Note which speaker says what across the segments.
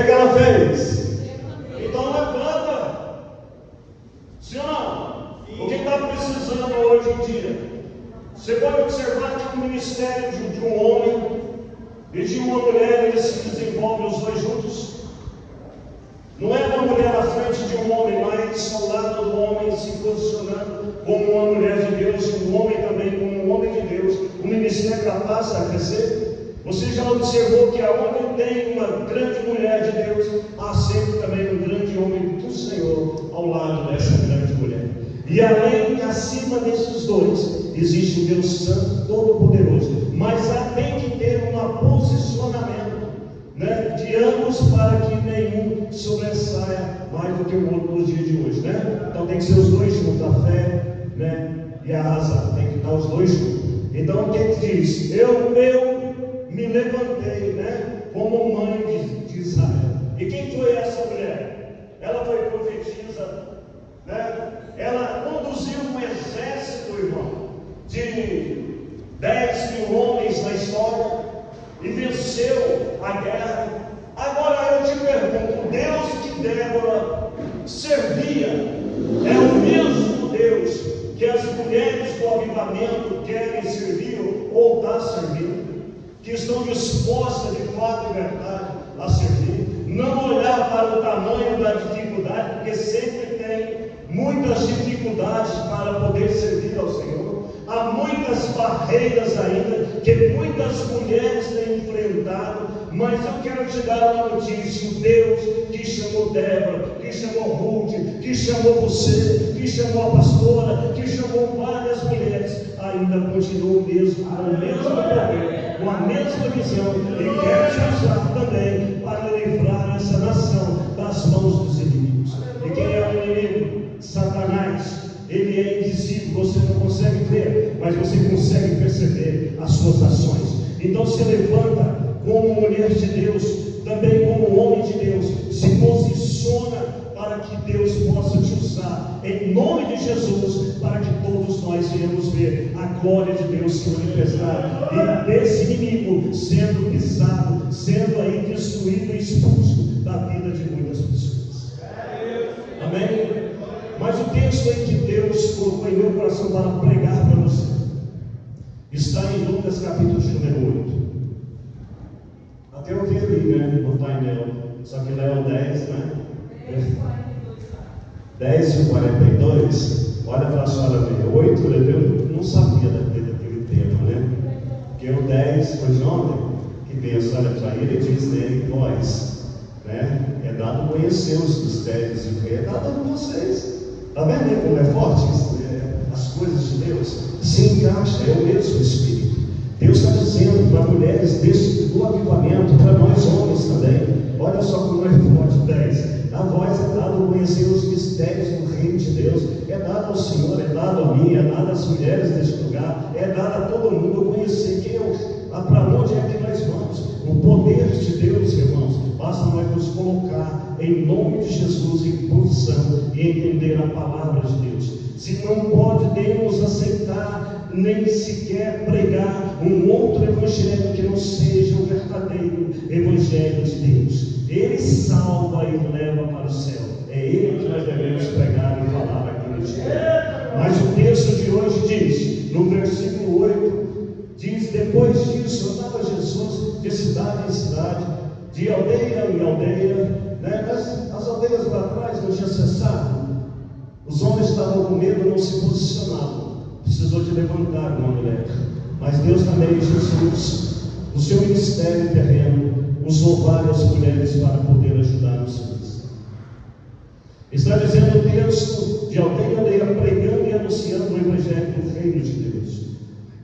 Speaker 1: que ela fez? Então levanta. Sim ou não? O que está precisando hoje em dia? Você pode observar que o ministério de um homem e de uma mulher, eles se desenvolvem os dois juntos. Não é uma mulher à frente de um homem, mas ao lado do homem se posicionando como uma mulher de Deus, e um homem também como um homem de Deus. O ministério passa a crescer. Você já observou que aonde tem uma grande mulher de Deus, há sempre também um grande homem do Senhor ao lado dessa grande mulher. E além, acima desses dois, existe o Deus Santo, Todo-Poderoso. Mas tem que ter um posicionamento, né, de ambos, para que nenhum sobressaia mais do que o outro nos dias de hoje, né? Então tem que ser os dois juntos, a fé, né, e a razão, tem que estar os dois juntos. Então o que diz? Eu me levantei, né, como mãe de Israel. E quem foi essa mulher? Ela foi profetisa, né? Ela conduziu um exército, irmão, de 10 mil homens na história, e venceu a guerra. Agora eu te pergunto, o Deus que Débora servia é o mesmo Deus que as mulheres do avivamento querem servir ou está servindo, que estão dispostas de fato e verdade a servir, não olhar para o tamanho da dificuldade, porque sempre tem muitas dificuldades para poder servir ao Senhor. Há muitas barreiras ainda que muitas mulheres têm enfrentado, mas eu quero te dar uma notícia: o Deus que chamou Débora, que chamou Ruth, que chamou você, que chamou a pastora, que chamou várias mulheres, ainda continua o mesmo, com o mesmo poder, com a mesma visão, e quer te usar também para livrar essa nação das mãos dos inimigos. E quem é o inimigo? Satanás. Ele é invisível, você não consegue ver, mas você consegue perceber as suas ações. Então se levanta como mulher de Deus, também como homem de Deus, se posiciona para que Deus possa te usar, em nome de Jesus, para que todos nós venhamos ver a glória de Deus se manifestar, e desse inimigo sendo pisado, sendo aí destruído e expulso da vida de muitas pessoas. Amém? Mas o texto em que Deus colocou em meu coração para pregar para você está em Lucas capítulo número 8. Até eu vi ali, né, no painel, só que lá é o 10, né? 10 e 42. Olha para a senhora ver, 8 eu não sabia daquele tema, né? Porque o 10 foi de ontem, que pensa, olha para ele e diz, né, vós, né? É dado conhecer os mistérios e é dado a vocês. Está vendo como é forte as coisas de Deus? Se encaixa, é o mesmo Espírito. Deus está dizendo para mulheres do avivamento, para nós homens também. Olha só como é forte. 10. A voz é dado conhecer os mistérios do reino de Deus. É dado ao Senhor, é dado a mim, é dado às mulheres deste lugar, é dado a todo mundo conhecer quem para onde é que nós vamos. O poder de Deus, irmãos, basta nós nos colocar em nome de Jesus em posição e entender a palavra de Deus. Se não podemos aceitar nem sequer pregar um outro evangelho que não seja o verdadeiro evangelho de Deus. Ele salva e leva para o céu. É ele que nós devemos pregar e falar aqui no dia. Mas o texto de hoje diz, no versículo 8, diz: depois disso andava Jesus de cidade em cidade, de aldeia em aldeia, né? As aldeias lá atrás não tinham cessado. Os homens estavam com medo, não se posicionavam. Precisou de levantar uma mulher. Mas Deus também, Jesus, o seu ministério terreno, usou várias mulheres para poder ajudar os filhos. Está dizendo o texto, de aldeia em aldeia, pregando e anunciando o evangelho do reino de Deus.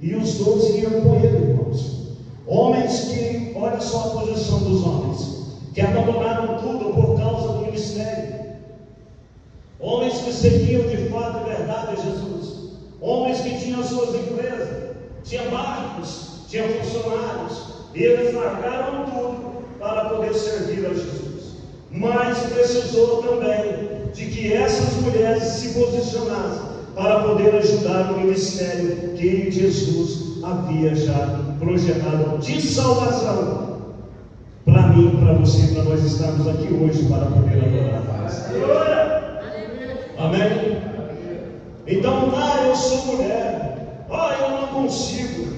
Speaker 1: E os 12 iam com ele, irmãos. Homens que, olha só a posição dos homens, que abandonaram tudo por causa do ministério. Homens que seguiam de fato e verdade a Jesus. Homens que tinham suas empresas, tinham barcos, tinham funcionários, e eles largaram tudo para poder servir a Jesus. Mas precisou também de que essas mulheres se posicionassem para poder ajudar no ministério que Jesus havia já projetado de salvação. para mim, para você, para nós estarmos aqui hoje para poder adorar. Amém? Então, eu sou mulher, eu não consigo,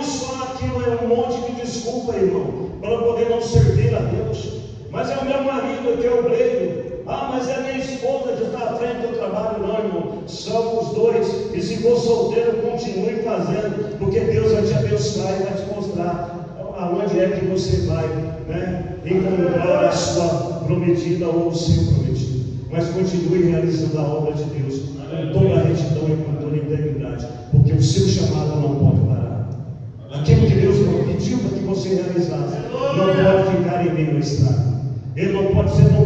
Speaker 1: isso, aquilo, é um monte de desculpa, irmão, para poder não servir a Deus. Mas é o meu marido que é obreiro. Mas é minha esposa que está à frente do trabalho. Não, irmão, são os dois. E se for solteiro, continue fazendo, porque Deus vai te abençoar e vai te mostrar aonde é que você vai, né, encontrar a sua prometida ou o seu prometido. Mas continue realizando a obra de Deus com toda a retidão e com toda a integridade, porque o seu chamado não pode parar. Aquilo que Deus não pediu para que você realizasse não pode ficar em meio à estrada. Ele não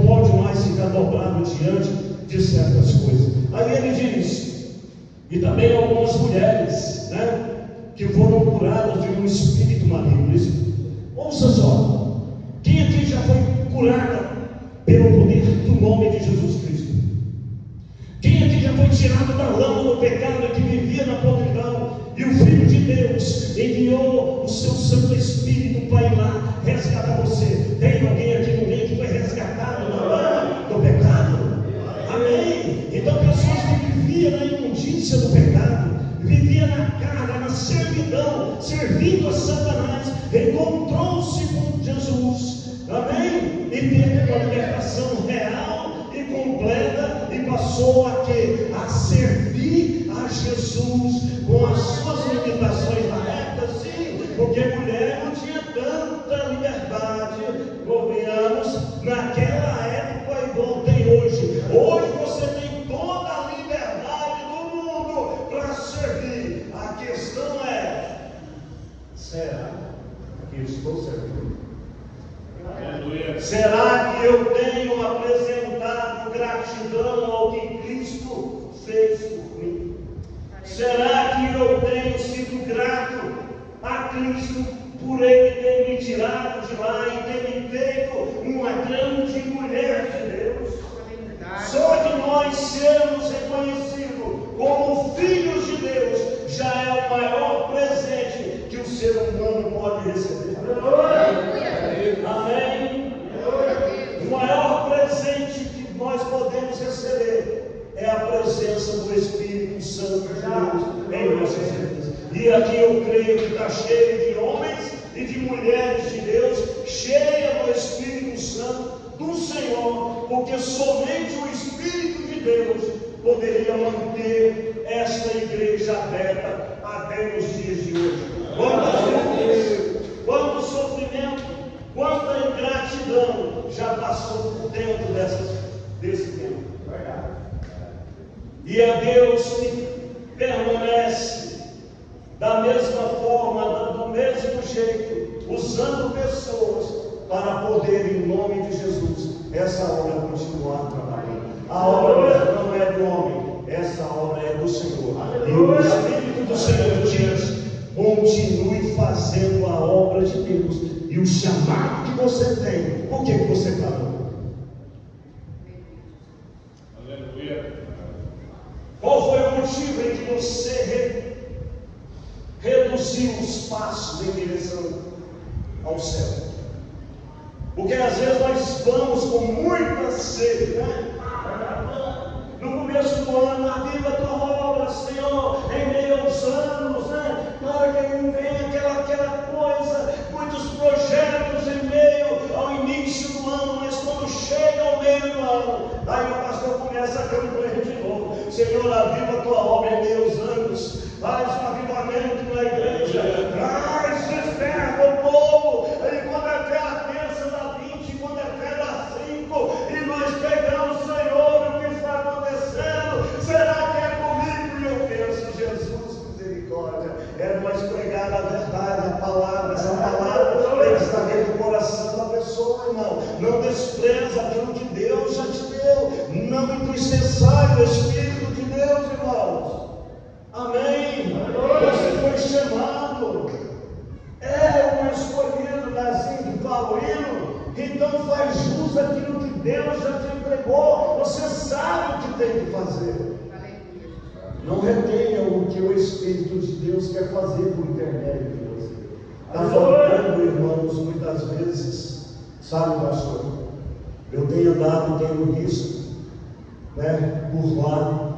Speaker 1: pode mais ficar dobrado diante de certas coisas. Aí ele diz, e também algumas mulheres, né, que foram curadas de um espírito maligno. Ouça só, quem aqui já foi curada pelo poder do nome de Jesus Cristo? Quem aqui já foi tirado da lama do pecado que vivia na podridão, e o Filho de Deus enviou o seu Santo Espírito para ir lá resgatar você? Tem alguém aqui no meio que foi resgatado na lama do pecado? Amém? Então pessoas que viviam na imundícia do pecado, viviam na carga, na servidão, servindo a Satanás, encontrou-se com Jesus, amém? E teve uma libertação real e completa, e passou a servir a Jesus com as suas limitações na época, sim, porque mulher não tinha tanta liberdade, convenhamos, naquela época igual tem hoje. Hoje você tem toda a liberdade do mundo para servir. A questão é, será que estou servindo? Será que eu tenho apresentado gratidão ao que Cristo fez por mim? Será que eu tenho sido grato a Cristo por Ele ter me tirado de lá e ter me feito uma grande mulher de Deus? Só de nós sermos reconhecidos como filhos de Deus já é o maior presente que o ser humano pode receber. Amém? O maior presente que nós podemos receber é a presença do Espírito Santo de Deus em nossas vidas. E aqui eu creio que está cheio de homens e de mulheres de Deus, cheia do Espírito Santo do Senhor, porque somente o Espírito de Deus poderia manter esta igreja aberta até os dias de hoje. Quantas vezes, quanto sofrimento, quanta ingratidão já passou por dentro desse tempo. E é Deus que permanece da mesma forma, do mesmo jeito, usando pessoas para poder, em nome de Jesus, essa obra continuar trabalhando. A obra não é do homem, essa obra é do Senhor. E o Espírito do Senhor diz: continue fazendo a obra de Deus e o chamado que você tem. Por que você parou? Aleluia. Qual foi o motivo em que você reduziu os passos em direção ao céu? Porque às vezes nós vamos com muita sede, né? No começo do ano, aviva a tua obra, Senhor, em meio aos anos, né? Na hora que vem aquela coisa, muitos projetos em meio ao início do ano, mas quando chega ao meio do ano, aí o pastor começa a campanha de novo. Senhor, aviva a tua obra em meus anos, faz um avivamento na igreja, traz, desperta o povo, e quando é fé a terça dá 20, quando é fé dá 5, e nós pegamos, Senhor, o que está acontecendo? Será que é comigo? E eu penso, Jesus, misericórdia, é nós pregar a verdade, a palavra, essa palavra tem que estar dentro do coração da pessoa, irmão. Não despreza aquilo que Deus já te deu, não entristeçai o Espírito de Deus, irmãos. Amém? Você foi chamado, é um escolhido, assim que fala o hino. Então faz jus aquilo que Deus já te entregou. Você sabe o que tem que fazer. Não retenha o que o Espírito de Deus quer fazer por intermédio de você. Está faltando, irmãos, muitas vezes Sabe, pastor, eu tenho visto, por lá,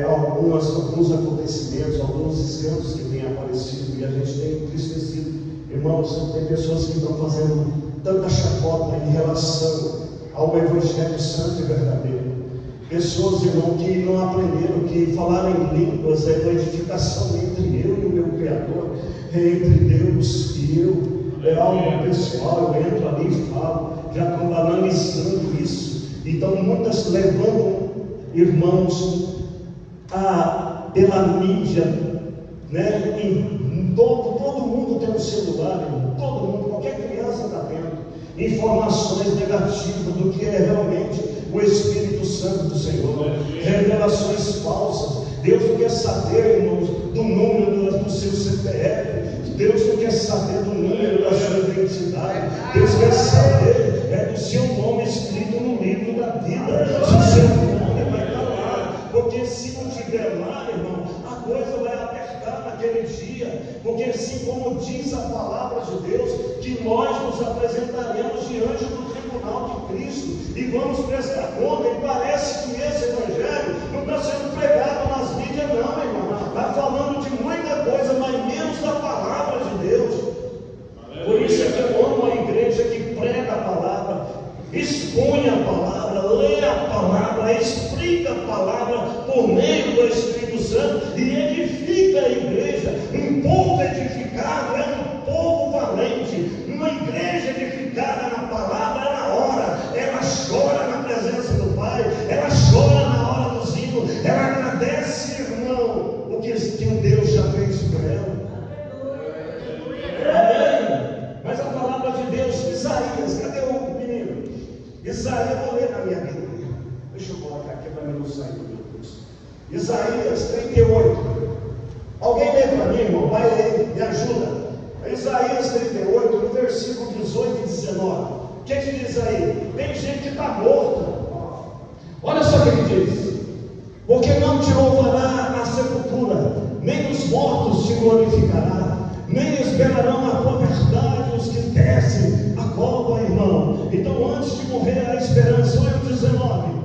Speaker 1: alguns acontecimentos, alguns escândalos que têm aparecido, e a gente tem entristecido. Irmãos, tem pessoas que estão fazendo tanta chacota em relação ao Evangelho Santo e Verdadeiro. Pessoas, irmão, que não aprenderam que falar em línguas é uma edificação entre eu e o meu Criador, entre Deus e eu. É algo pessoal, eu entro ali e falo, já estou analisando isso. Então muitas levantam, irmãos, pela mídia, todo mundo tem um celular, irmão, todo mundo, qualquer criança está tendo informações negativas do que é realmente o Espírito Santo do Senhor, revelações falsas. Deus não quer saber, irmãos, do número do seu CPF. Deus não quer saber do número da sua identidade. Deus quer saber do seu nome escrito no livro da vida. Se o seu nome vai estar lá, porque se não estiver lá, irmão, a coisa vai apertar naquele dia. Porque assim como diz a palavra de Deus, que nós nos apresentaremos diante do tribunal de Cristo e vamos prestar conta. E parece que esse Evangelho não está sendo pregado nas mídias, não, irmão. Está falando de muita coisa, mas menos da palavra de Deus. Por isso é que eu amo a igreja que prega a palavra, expõe a palavra, lê a palavra, explica a palavra por meio do Espírito Santo e edifica a igreja. Um povo edificado é um povo valente. Uma igreja edificada na palavra, ela ora, ela chora na presença do Pai, ela chora na hora do hinos, ela agradece, irmão, o que o Deus já fez por ela. Amém? Mas a palavra de Deus, Isaías, cadê o menino? Isaías, eu vou ler na minha Bíblia. Deixa eu colocar aqui para mim não sair do meu curso. Isaías 38. Alguém lê para mim, irmão? Vai ler, me ajuda. Isaías 38, no versículo 18 e 19. O que diz aí? Tem gente que está morta. Olha só o que ele diz: porque não te louvará na sepultura, nem os mortos te glorificará, nem esperarão a tua verdade os que descem a cova, irmão. Então, antes de morrer, a esperança. Olha o 19: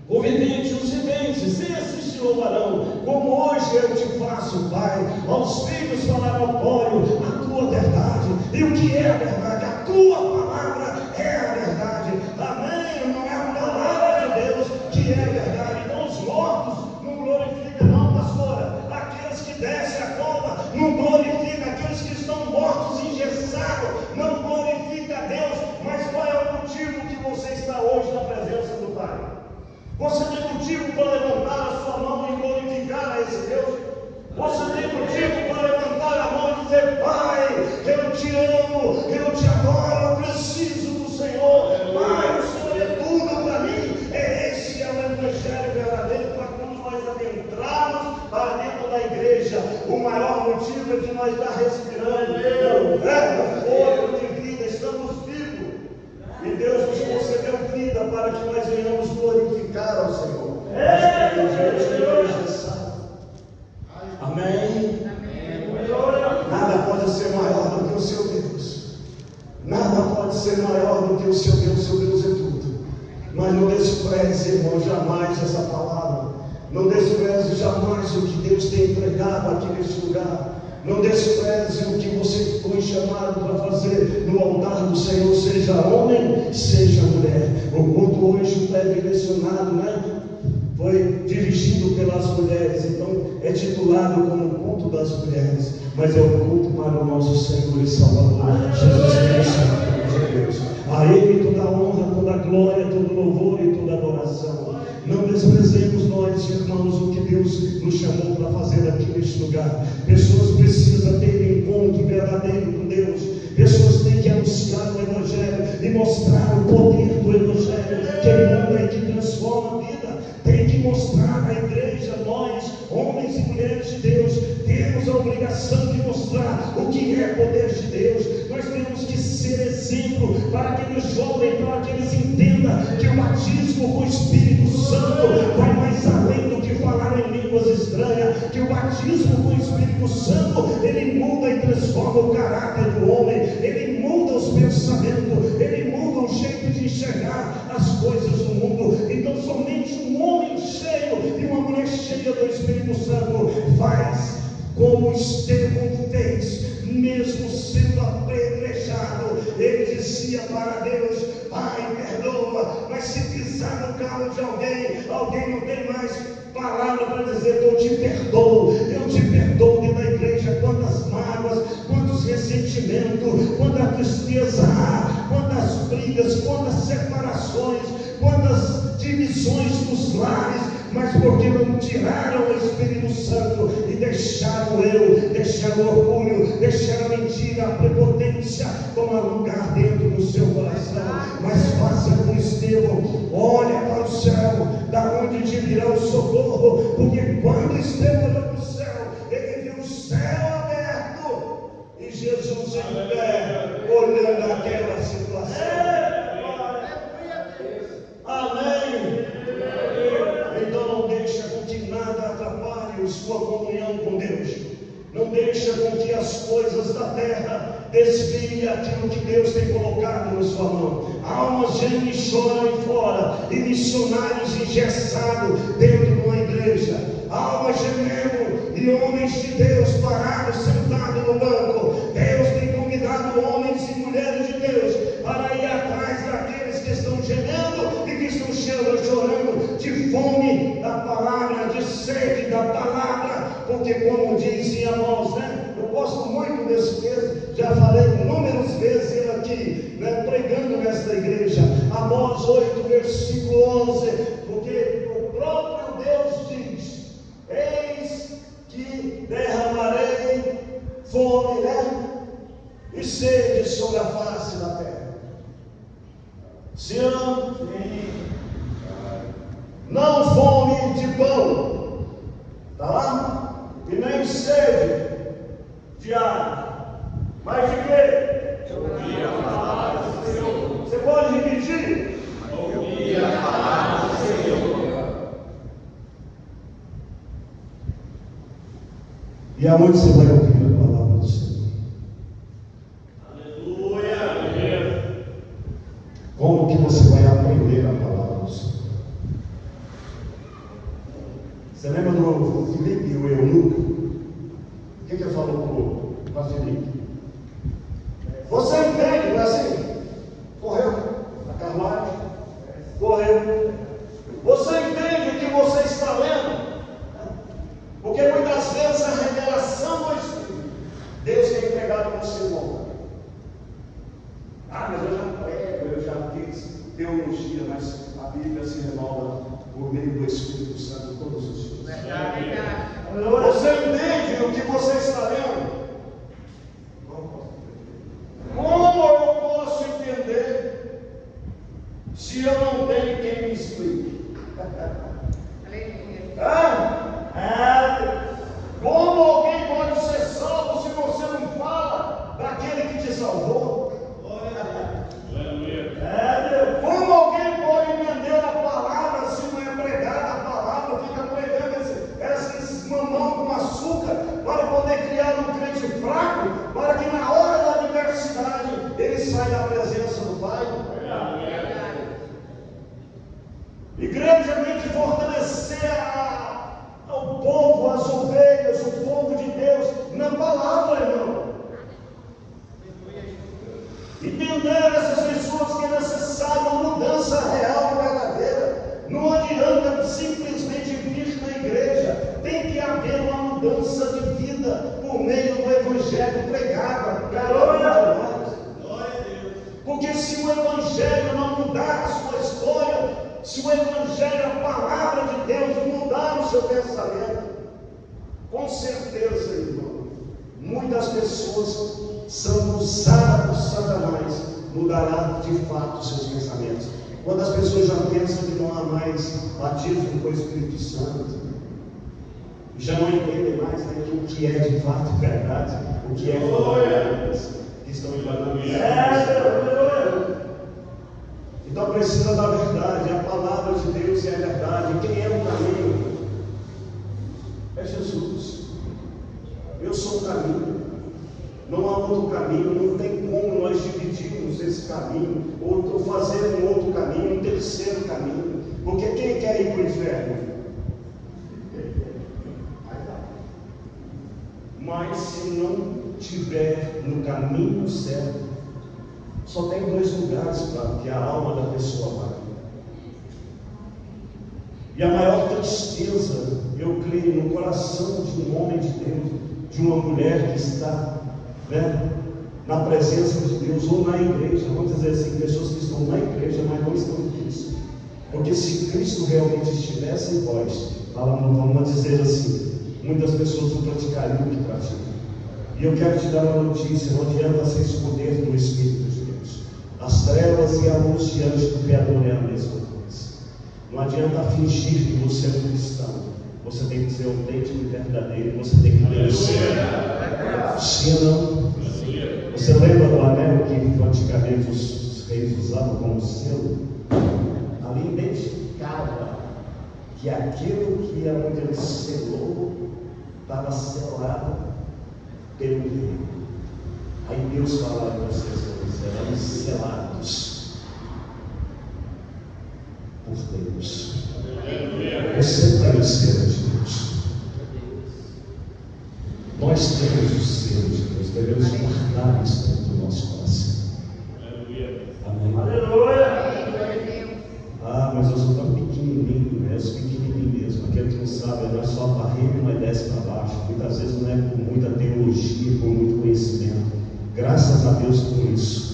Speaker 1: o vidente, os videntes, esses te louvarão, como hoje eu te faço, Pai. Aos filhos falará notório a tua verdade. E o que é a verdade? A tua palavra é a verdade. Amém? Não é a palavra de Deus que é a verdade. Então os mortos não glorificam, não, pastora. Aqueles que descem a cova não glorificam. Aqueles que estão mortos, engessados, não glorificam a Deus. Mas qual é o motivo que você está hoje na presença do Pai? Você tem motivo para levantar a sua mão e glorificar a esse Deus? Você tem motivo para levantar a mão e dizer: Pai, eu te amo, eu te adoro, eu preciso do Senhor. Pai, o Senhor é tudo para mim. Esse é o Evangelho verdadeiro, para quando nós adentrarmos para dentro da igreja. O maior motivo é de nós estar respirando. O verbo fôlego de vida, estamos vivos. E Deus nos concedeu vida para que nós venhamos glorificar ao Senhor. Amém? Nada pode ser maior do que o seu Deus. Nada pode ser maior do que o seu Deus. Seu Deus é tudo. Mas não despreze, irmão, jamais essa palavra. Não despreze jamais o que Deus tem entregado aqui neste lugar. Não despreze o que você foi chamado para fazer no altar do Senhor, seja homem, seja mulher. O culto hoje é direcionado, foi dirigido pelas mulheres, então é titulado como o culto das mulheres, mas é o culto para o nosso Senhor e Salvador, Jesus Cristo, de Deus. A Ele toda a honra, toda a glória, todo louvor e toda adoração. Não desprezemos nós, irmãos, o que Deus nos chamou para fazer aqui neste lugar. Pessoas precisam ter encontro verdadeiro com Deus. Pessoas têm que anunciar o Evangelho e mostrar o poder do Evangelho que muda e que transforma a vida. Tem que mostrar à igreja, nós, homens e mulheres de Deus, temos a obrigação de mostrar o que é poder de Deus. Nós temos que ser exemplo para aqueles jovens, para que eles entendam que o batismo com o Espírito Santo vai mais além do que falar em línguas estranhas, que o batismo com o Espírito Santo, ele muda e transforma o caráter do homem, ele muda os pensamentos as coisas do mundo. Então somente um homem cheio e uma mulher cheia do Espírito Santo faz como Estevão fez, mesmo sendo apedrejado. Ele dizia para Deus: Pai, perdoa. Mas se pisar no calo de alguém não tem mais palavra para dizer: eu te perdoo. Eu te perdoo. Dentro da igreja, quantas mágoas, quantos ressentimentos, quanta tristeza há, quantas brigas, quantas separações, quantas divisões nos lares, mas porque não tiraram o Espírito Santo e deixaram o eu, deixaram o orgulho, deixaram a mentira, a prepotência tomar lugar dentro do seu coração. Mas faça como Estevão, olha para o céu, da onde te virá o socorro, porque quando Estevão olhou para o céu, ele viu o céu aberto e Jesus em pé, olhando aquela situação. Amém. Então não deixa com que nada atrapalhe sua comunhão com Deus. Não deixa com que as coisas da terra desviem aquilo que Deus tem colocado na sua mão. Almas gemem e choram fora, e missionários engessados dentro de uma igreja. Almas gemendo e homens de Deus parados, sentados no banco. Deus tem convidado homens e mulheres de Deus para ir atrás daqueles que estão gemendo e que estão chorando de fome da palavra, de sede da palavra. Porque como dizem Amós, eu gosto muito desse texto, já falei inúmeras vezes ele aqui, pregando nesta igreja. Amós 8, versículo 11, porque o próprio Deus diz: eis que derramarei fome e sede sobre a face da terra. Se não, não fome de pão, está lá? E nem sede de água, mas de quê? Ouvir a palavra do Senhor. Você pode repetir? Ouvir a palavra do Senhor. E aonde você vai ouvir a palavra do Senhor? Aleluia! Como que você vai aprender a palavra do Senhor? Você lembra do Filipe e o eunuco? O que ele falou para Filipe? Você entende, não é assim? Correu na carruagem, correu. Você entende o que você está lendo? Porque muitas vezes a revelação do Espírito, Deus tem entregado para você bom. Mas eu já prego, eu já fiz teologia, mas a Bíblia se renova por meio do Espírito Santo todos os dias. Você entende o que você está lendo? Como eu posso entender se eu não tenho quem me explique? Como alguém pode ser salvo se você não fala daquele que te salvou? Como alguém pode entender a palavra se não é pregada a palavra? Fica pregando esses mamão com açúcar para poder criar um crente fraco, para que na hora da adversidade ele saia da presença do Pai. Igreja tem que fortalecer o povo, as ovelhas, o povo de Deus na palavra, irmão. Entender essas pessoas que é necessária uma mudança real e verdadeira. Não adianta simplesmente vir na igreja. Tem que haver uma mudança de vida por meio do Evangelho pregado a cada um de nós. Porque se o Evangelho não mudar a sua história, se o Evangelho, a palavra de Deus, não mudar o seu pensamento, com certeza, irmão, muitas pessoas são usadas por Satanás, mudará de fato os seus pensamentos. Quando as pessoas já pensam que não há mais batismo com o Espírito Santo, já não entendem mais o que é de fato verdade, o que é verdade, que estão enganando. Então precisa da verdade, a palavra de Deus é a verdade. Quem é o caminho? É Jesus. Eu sou o caminho. Não há outro caminho, não tem como nós dividimos esse caminho, ou fazer um outro caminho, um terceiro caminho. Porque quem quer ir para o inferno? Mas se não estiver no caminho certo, só tem dois lugares para que a alma da pessoa vai. E a maior tristeza, eu creio, no coração de um homem de Deus, de uma mulher que está, na presença de Deus ou na igreja, vamos dizer assim, pessoas que estão na igreja, mas não estão em Cristo. Porque se Cristo realmente estivesse em vós, vamos dizer assim, muitas pessoas não praticariam o que praticam. E eu quero te dar uma notícia: não adianta se esconder do Espírito de Deus. As trevas e a luz diante do Criador é a mesma coisa. Não adianta fingir que você é um cristão. Você tem que ser autêntico e verdadeiro. Você tem que obedecer. Sim, não? Você lembra do anel que antigamente os reis usavam como selo? Ali identificava que aquilo que onde ele selou estava selado pelo rei. Aí Deus fala para vocês: serão selados por Deus. Você tem o selo de Deus. Nós temos o selo de Deus. Devemos guardar isso dentro do nosso coração. Amém. Aleluia. Ah, mas eu sou tão pequenininho, né? Eu sou pequenininho mesmo. Aquele que não sabe, nós só barremos, mas desce para baixo. Muitas vezes não é por muita teologia, por muito conhecimento. Graças a Deus por isso.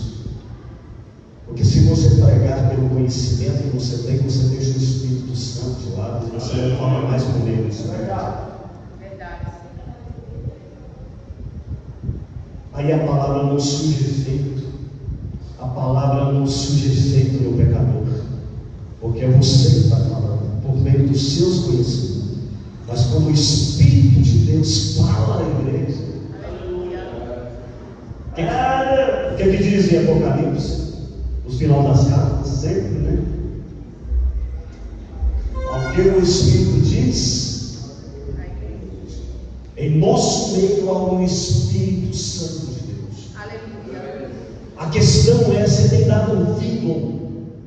Speaker 1: Porque se você pregar pelo conhecimento que você tem, você deixa o Espírito Santo de lado, você não fala mais com ele. Isso é verdade. Aí a palavra não surge efeito. A palavra não surge efeito no pecador. Porque é você que está falando, por meio dos seus conhecimentos. Mas quando o Espírito de Deus fala à igreja, o que diz em Apocalipse? No final das cartas, sempre, né? Ao que o Espírito diz, em nosso meio há um Espírito Santo de Deus. Aleluia. A questão é: você tem dado ouvido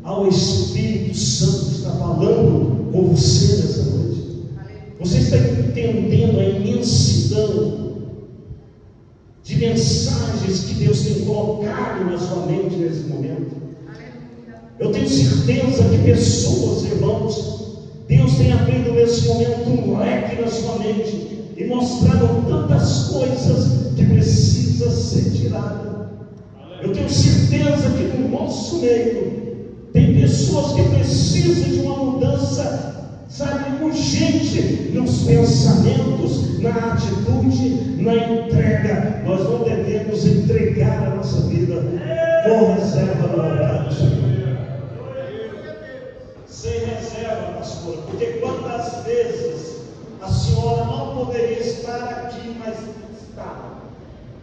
Speaker 1: ao Espírito Santo que está falando com você nessa noite? Você está entendendo a imensidão de mensagens que Deus tem colocado na sua mente nesse momento? Eu tenho certeza que pessoas, irmãos, Deus tem abrido nesse momento um leque na sua mente e mostrado tantas coisas que precisam ser tiradas. Eu tenho certeza que no nosso meio tem pessoas que precisam de uma mudança, sabe, urgente nos pensamentos, na atitude, na entrega. Nós não devemos entregar a nossa vida com reserva no altar do Senhor. Sem reserva, pastor, porque quantas vezes a senhora não poderia estar aqui, mas está.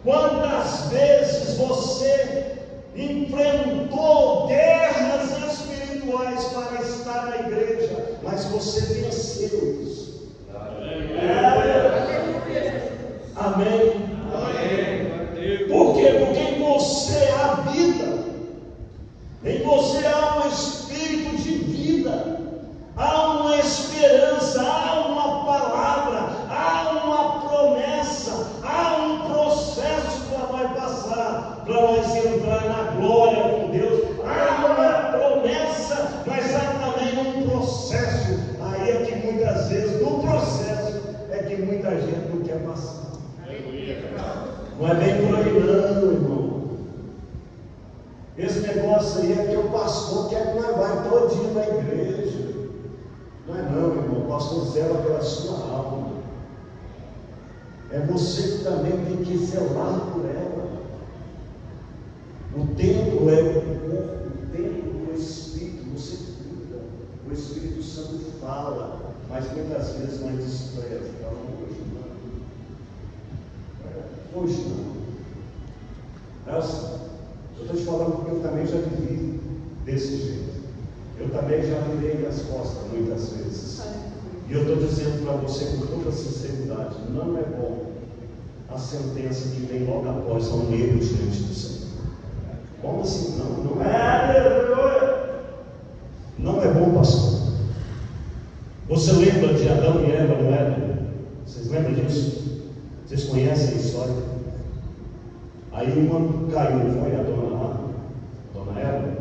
Speaker 1: Quantas vezes você enfrentou guerras espirituais para estar na igreja, mas você venceu isso. Amém. Por quê? Porque em você há vida, em você há um espírito de vida, há uma esperança, há uma palavra, há uma promessa, há um processo para nós passar, para nós entrar na glória com Deus. Há uma promessa, mas há também um processo. Aí é que muitas vezes, no processo, é que muita gente não quer passar. Não é bem por aí não, irmão. Esse negócio aí é que o pastor quer que nós vai todo dia na igreja. Não é não, irmão. O pastor zela pela sua alma. É você que também tem que zelar por ela. O templo é o corpo, o templo do Espírito. Você cuida. O Espírito Santo fala, mas muitas vezes nós despreza. Hoje não. Hoje não. Elsa, eu estou te falando porque eu também já vivi desse jeito. Eu também já virei as costas muitas vezes. E eu estou dizendo para você com toda sinceridade: não é bom a sentença que vem logo após um erro diante do Senhor. Como assim? Não é. Não é bom, pastor. Você lembra de Adão e Eva no Éden? Vocês lembram disso? Vocês conhecem a história? Aí uma caiu, foi a dona Eva.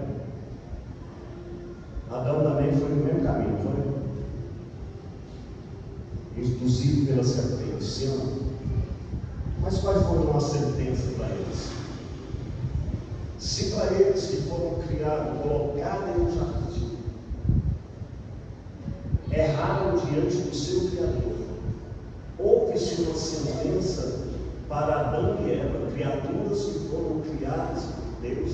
Speaker 1: Adão também foi no mesmo caminho, foi? Induzido pela serpente, sim ou não? Mas quais foram as sentenças para eles? Se para eles que foram criados, colocados em um jardim, erraram diante do seu Criador, houve-se uma sentença para Adão e Eva, criaturas que foram criadas por Deus,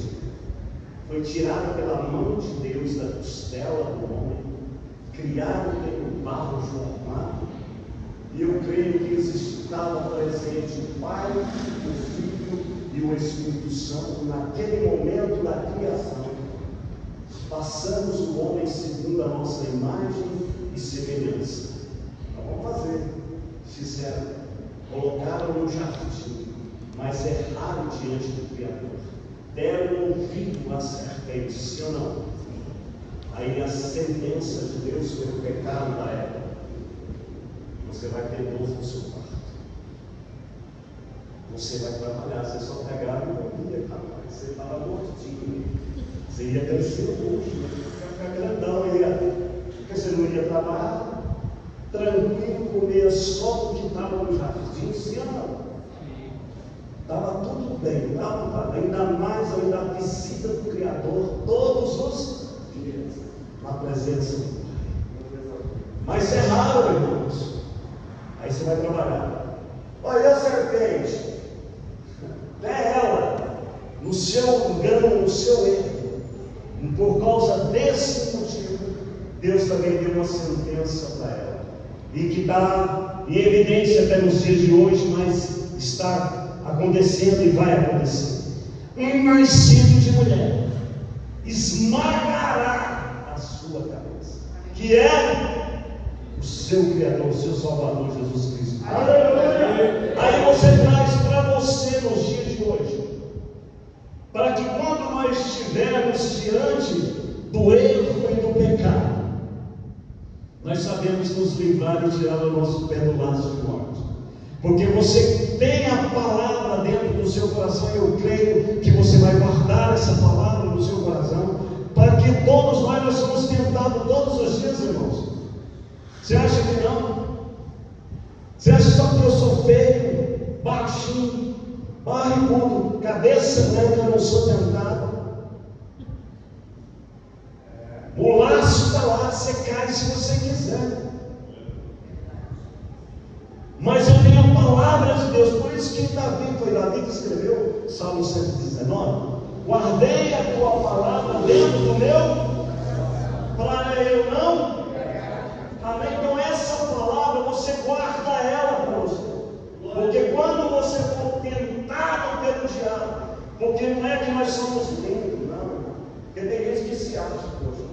Speaker 1: foi tirada pela mão de Deus da costela do homem, criado pelo barro formado, e eu creio que estava presente o Pai, o Filho e o Espírito Santo naquele momento da criação. Passamos o homem segundo a nossa imagem e semelhança. Então vamos fazer. Fizeram, colocaram no jardim, mas erraram diante do Criador. Deram ouvido à serpente, sim ou não? Aí a sentença de Deus pelo pecado da Eva. Você vai ter dor no seu parto. Você vai trabalhar, você só pegava e comia, rapaz. Você estava gordinho. Você ia crescer hoje, ia ficar grandão, porque você não ia trabalhar, tranquilo, comer só o que estava no jardim, sim ou não? Estava tudo bem, estava ainda mais a visita do Criador todos os dias, na presença do Pai. Mas é raro, irmãos. Aí você vai trabalhar. Olha a serpente. É ela, no seu engano, no seu erro. Por causa desse motivo, Deus também deu uma sentença para ela. E que está em evidência até nos dias de hoje, mas está acontecendo e vai acontecer. Um nascido de mulher esmagará a sua cabeça, que é o seu Criador, o seu Salvador Jesus Cristo. Aleluia! Aí você traz para você nos dias de hoje, para que quando nós estivermos diante do erro e do pecado, nós sabemos nos livrar e tirar o nosso pé do laço de morte. Porque você tem a palavra dentro do seu coração, e eu creio que você vai guardar essa palavra no seu coração, para que todos nós somos tentados todos os dias, irmãos. Você acha que não? Você acha só que eu sou feio, baixinho, barrigudo, cabeça branca, eu não sou tentado? O laço está lá, você cai se você quiser. Mas eu tenho a palavra de Deus, por isso que foi Davi que escreveu Salmo 119: guardei a tua palavra dentro do meu, para eu não. Amém? Então essa palavra você guarda ela para você, porque quando você for tentado pelo diabo, porque não é que nós somos lindos, não, porque tem gente que se acha, poxa,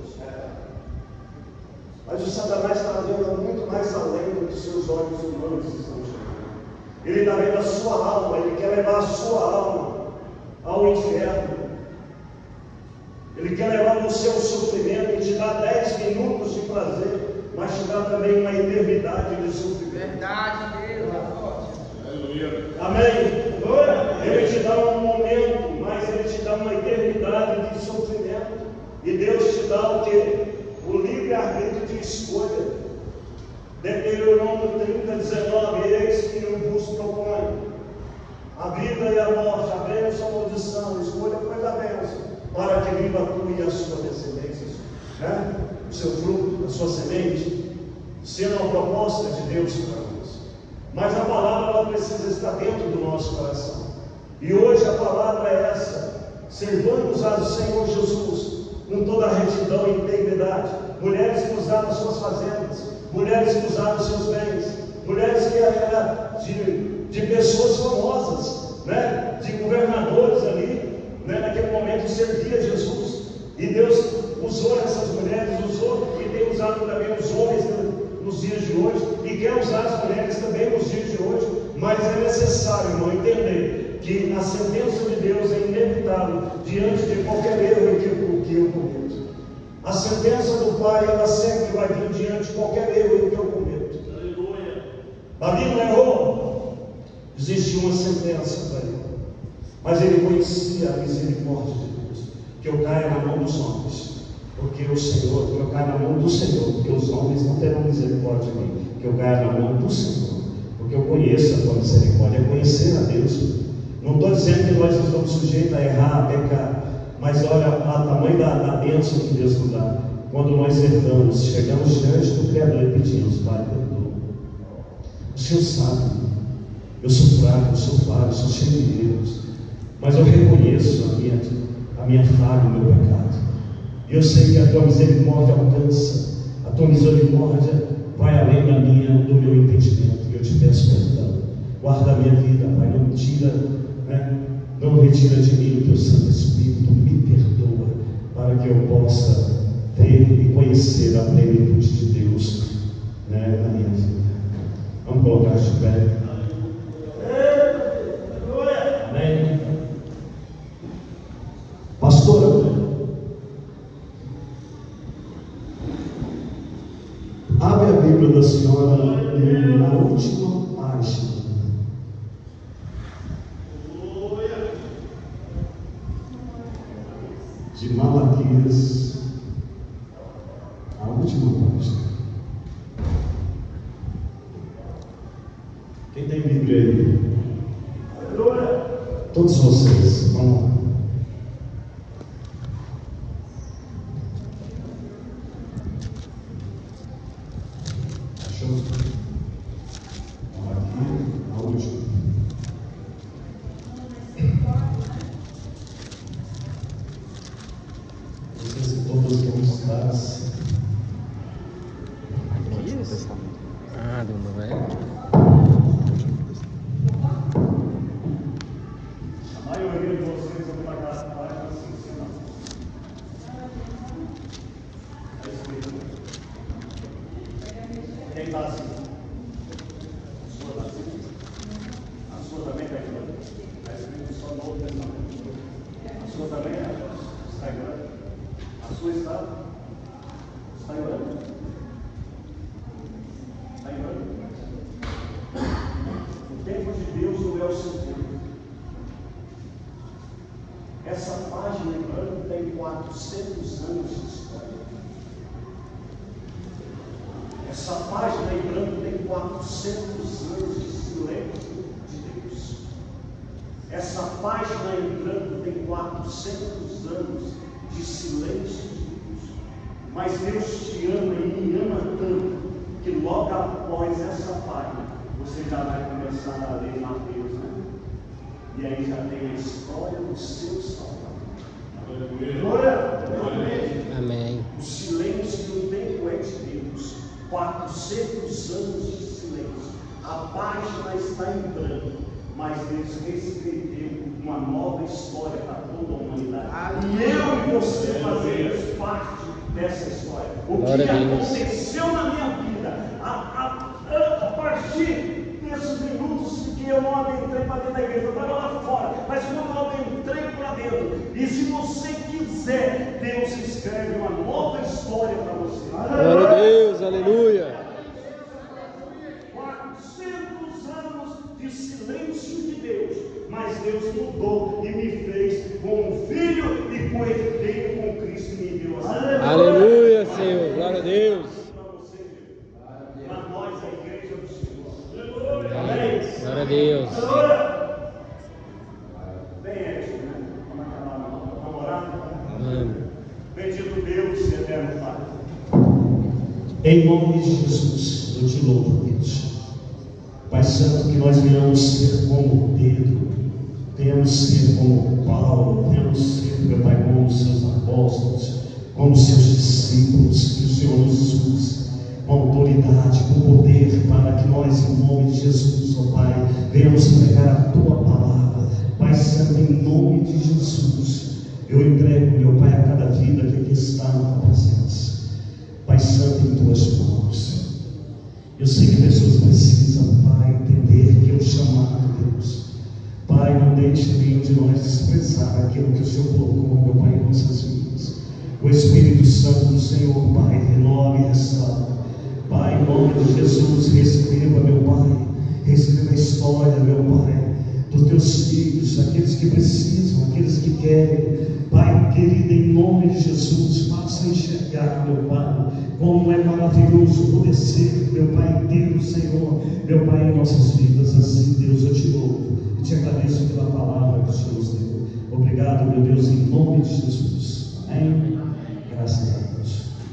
Speaker 1: mas o Satanás está vendo muito mais além do que seus olhos humanos estão chegando. Ele está vendo a sua alma, ele quer levar a sua alma ao inferno. Ele quer levar no seu sofrimento e te dar 10 minutos de prazer, mas te dá também uma eternidade de sofrimento.
Speaker 2: Verdade, Deus.
Speaker 1: Aleluia. Amém. Ele te dá um momento, mas ele te dá uma eternidade de sofrimento. E Deus te dá o quê? O livre-arbítrio de escolha. Deuteronômio 30:19: eis que eu vos proponho a vida e a morte, a bênção ou a maldição. Escolha, pois, a bênção, para que viva tu e a sua descendência, né? O seu fruto, a sua semente, sendo a proposta de Deus para nós. Mas a palavra ela precisa estar dentro do nosso coração. E hoje a palavra é essa: servamos ao Senhor Jesus com toda a retidão e integridade. Mulheres que usaram suas fazendas, mulheres que usaram seus bens, mulheres que eram de pessoas famosas, né? De governadores ali, né? Naquele momento servia Jesus. E Deus usou essas mulheres, usou e tem usado também os homens nos dias de hoje, e quer usar as mulheres também nos dias de hoje. Mas é necessário, irmão, entender que a sentença de Deus é inevitável diante de qualquer erro que eu cometo. A sentença do Pai, ela sempre vai vir diante de qualquer erro que eu cometo. Aleluia. Davi não errou. Existia uma sentença para ele, mas ele conhecia a misericórdia de Deus. Que eu caia na mão dos homens, porque o Senhor, que eu caia na mão do Senhor, porque os homens não terão misericórdia de mim. Que eu caia na mão do Senhor, porque eu conheço a tua misericórdia. É conhecer a Deus. Não estou dizendo que nós estamos sujeitos a errar, a pecar, mas olha o tamanho da bênção que Deus nos dá. Quando nós erramos, chegamos diante do Criador e pedimos: Pai, perdoa. O Senhor sabe, eu sou fraco, eu sou falho, eu sou cheio de erros, mas eu reconheço a minha falha, o meu pecado. E eu sei que a tua misericórdia alcança, a tua misericórdia vai além do meu entendimento. E eu te peço perdão. Guarda a minha vida, Pai, não me tira, não retira de mim o teu Santo Espírito, me perdoa, para que eu possa ver e conhecer a plenitude de Deus, na minha vida. Vamos colocar de pé. Amém. Pastora, abre a Bíblia da senhora na última página. De Malaquias, a última página. Quem tem Bíblia aí? Todos vocês, vamos lá. Achou? Aqui, a última. Não sei se todos vão estar assim.
Speaker 2: Que isso? Ah, do meu velho.
Speaker 1: A maioria de vocês vão pagar as páginas assim, senão. É escrito. Quem está assim? A sua está assim? A sua também está grande? Está escrito só Novo Testamento. A sua também está grande? A sua está grande? Está grande? O tempo de Deus não é o seu tempo. Essa página em branco tem 400 anos de história. Essa página em branco tem 400 anos de silêncio de Deus. Essa página em branco tem 400 anos de silêncio de Deus. Mas Deus te ama e me ama tanto que logo após essa página você já vai começar a ler Mateus, né? E aí já tem a história do seu Salvador. Glória!
Speaker 2: Amém.
Speaker 1: O silêncio do tempo é de Deus. 400 anos de silêncio. A página está em branco, mas Deus escreveu uma nova história para toda a humanidade. E eu e você fazemos parte dessa história. O
Speaker 2: Glória
Speaker 1: que
Speaker 2: a Deus.
Speaker 1: aconteceu na minha vida, a partir desses minutos que eu não adentrei para dentro da igreja, eu estava lá fora, mas quando eu adentrei para dentro, e se você quiser, Deus escreve uma nova história para você.
Speaker 2: Glória a Deus, aleluia.
Speaker 1: 400 anos de silêncio de Deus, mas Deus mudou e me fez com um filho e com herdeiro com Cristo e me deu a
Speaker 2: Aleluia, Senhor, glória a Deus.
Speaker 1: Para nós, a igreja do Senhor. Amém.
Speaker 2: Glória a Deus.
Speaker 1: Bem, Edson, né? Vamos acabar, vamos orar?
Speaker 2: Amém.
Speaker 1: Bendito Deus e eterno Pai. Em nome de Jesus, eu te louvo, Deus. Pai Santo, que nós venhamos ser como Pedro, venhamos ser como Paulo, venhamos ser, meu Pai, como os seus apóstolos, como os seus discípulos, que o Senhor nos use com autoridade, com poder, para que nós, em nome de Jesus, ó Pai, venhamos pregar a Tua palavra. Pai Santo, em nome de Jesus, eu entrego, meu Pai, a cada vida que aqui está na Tua presença. Pai Santo, em Tuas mãos. Eu sei que pessoas precisam, Pai, entender que é o chamado de Deus. Pai, não deixe permite nenhum de nós expressar aquilo que o Senhor colocou, meu Pai, em nossas vidas. O Espírito Santo do Senhor, Pai, renove e restaura. Pai, em nome de Jesus, reescreva, meu Pai, reescreva a história, meu Pai, dos teus filhos, aqueles que precisam, aqueles que querem. Pai querido, em nome de Jesus, faça enxergar, meu Pai, como é maravilhoso poder ser, meu Pai Deus, Senhor, meu Pai, em nossas vidas. Assim, Deus, eu te louvo e te agradeço pela palavra que o Senhor nos deu. Obrigado, meu Deus, em nome de Jesus.